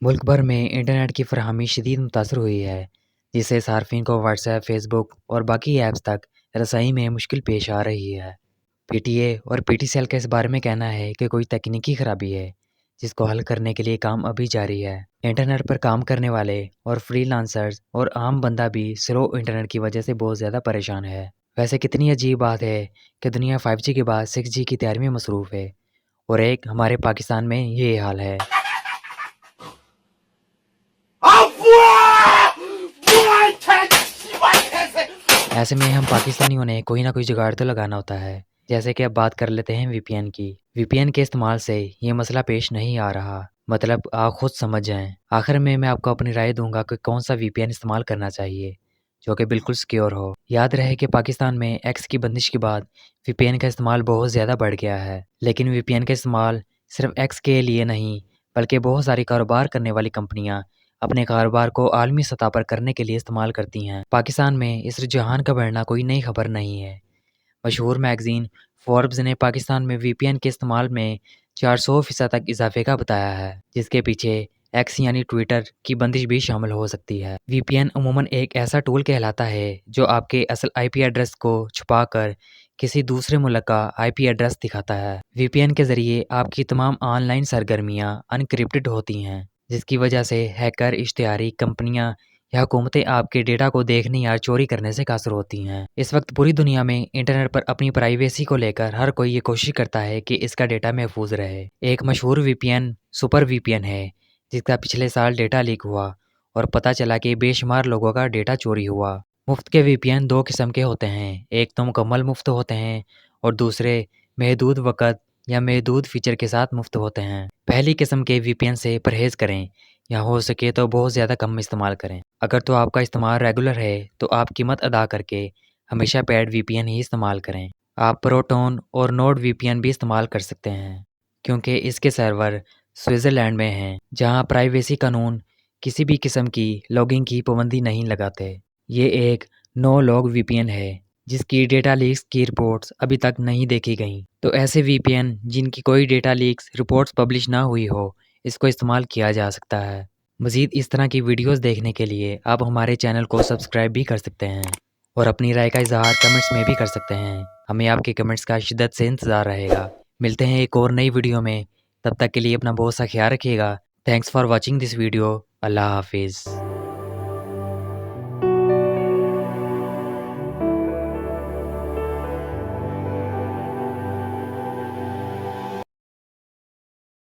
ملک بھر میں انٹرنیٹ کی فراہمی شدید متاثر ہوئی ہے، جس سے صارفین کو واٹس ایپ، فیس بک اور باقی ایپس تک رسائی میں مشکل پیش آ رہی ہے۔ پی ٹی اے اور پی ٹی سیل کا اس بارے میں کہنا ہے کہ کوئی تکنیکی خرابی ہے جس کو حل کرنے کے لیے کام ابھی جاری ہے۔ انٹرنیٹ پر کام کرنے والے اور فری لانسرز اور عام بندہ بھی سلو انٹرنیٹ کی وجہ سے بہت زیادہ پریشان ہے۔ ویسے کتنی عجیب بات ہے کہ دنیا 5G کے بعد 6G کی تیاری میں مصروف ہے، اور ایک ہمارے پاکستان میں یہ حال ہے۔ ایسے میں ہم پاکستانیوں نے کوئی نہ کوئی جگاڑ تو لگانا ہوتا ہے، جیسے کہ اب بات کر لیتے ہیں وی پی این کی۔ وی پی این کے استعمال سے یہ مسئلہ پیش نہیں آ رہا، مطلب آپ خود سمجھ جائیں۔ آخر میں آپ کو اپنی رائے دوں گا کہ کون سا وی پی این استعمال کرنا چاہیے جو کہ بالکل سیکیور ہو۔ یاد رہے کہ پاکستان میں ایکس کی بندش کے بعد وی پی این کا استعمال بہت زیادہ بڑھ گیا ہے، لیکن وی پی این کا استعمال صرف ایکس کے لیے نہیں بلکہ بہت ساری کاروبار کرنے والی کمپنیاں اپنے کاروبار کو عالمی سطح پر کرنے کے لیے استعمال کرتی ہیں۔ پاکستان میں اس رجحان کا بڑھنا کوئی نئی خبر نہیں ہے۔ مشہور میگزین فوربس نے پاکستان میں وی پی این کے استعمال میں 400% تک اضافے کا بتایا ہے، جس کے پیچھے ایکس یعنی ٹویٹر کی بندش بھی شامل ہو سکتی ہے۔ وی پی این عموماً ایک ایسا ٹول کہلاتا ہے جو آپ کے اصل آئی پی ایڈریس کو چھپا کر کسی دوسرے ملک کا آئی پی ایڈریس دکھاتا ہے۔ وی پی این کے ذریعے آپ کی تمام آن لائن سرگرمیاں انکرپٹڈ ہوتی ہیں، جس کی وجہ سے ہیکر، اشتہاری کمپنیاں یا حکومتیں آپ کے ڈیٹا کو دیکھنے یا چوری کرنے سے قاصر ہوتی ہیں۔ اس وقت پوری دنیا میں انٹرنیٹ پر اپنی پرائیویسی کو لے کر ہر کوئی یہ کوشش کرتا ہے کہ اس کا ڈیٹا محفوظ رہے۔ ایک مشہور وی پی این سپر وی پی این ہے، جس کا پچھلے سال ڈیٹا لیک ہوا اور پتہ چلا کہ بے شمار لوگوں کا ڈیٹا چوری ہوا۔ مفت کے وی پی این دو قسم کے ہوتے ہیں، ایک تو مکمل مفت ہوتے ہیں اور دوسرے محدود وقت یا محدود فیچر کے ساتھ مفت ہوتے ہیں۔ پہلی قسم کے وی پی این سے پرہیز کریں یا ہو سکے تو بہت زیادہ کم استعمال کریں۔ اگر تو آپ کا استعمال ریگولر ہے تو آپ قیمت ادا کر کے ہمیشہ پیڈ وی پی این ہی استعمال کریں۔ آپ پروٹون اور نوڈ وی پی این بھی استعمال کر سکتے ہیں، کیونکہ اس کے سرور سوئٹزرلینڈ میں ہیں، جہاں پرائیویسی قانون کسی بھی قسم کی لاگنگ کی پابندی نہیں لگاتے۔ یہ ایک نو لاگ وی پی این ہے جس کی ڈیٹا لیکس کی رپورٹس ابھی تک نہیں دیکھی گئیں۔ تو ایسے وی پی این جن کی کوئی ڈیٹا لیکس رپورٹس پبلش نہ ہوئی ہو، اس کو استعمال کیا جا سکتا ہے۔ مزید اس طرح کی ویڈیوز دیکھنے کے لیے آپ ہمارے چینل کو سبسکرائب بھی کر سکتے ہیں اور اپنی رائے کا اظہار کمنٹس میں بھی کر سکتے ہیں۔ ہمیں آپ کے کمنٹس کا شدت سے انتظار رہے گا۔ ملتے ہیں ایک اور نئی ویڈیو میں، تب تک کے لیے اپنا بہت سا خیال رکھیے گا۔ Thanks for watching this video. اللہ حافظ۔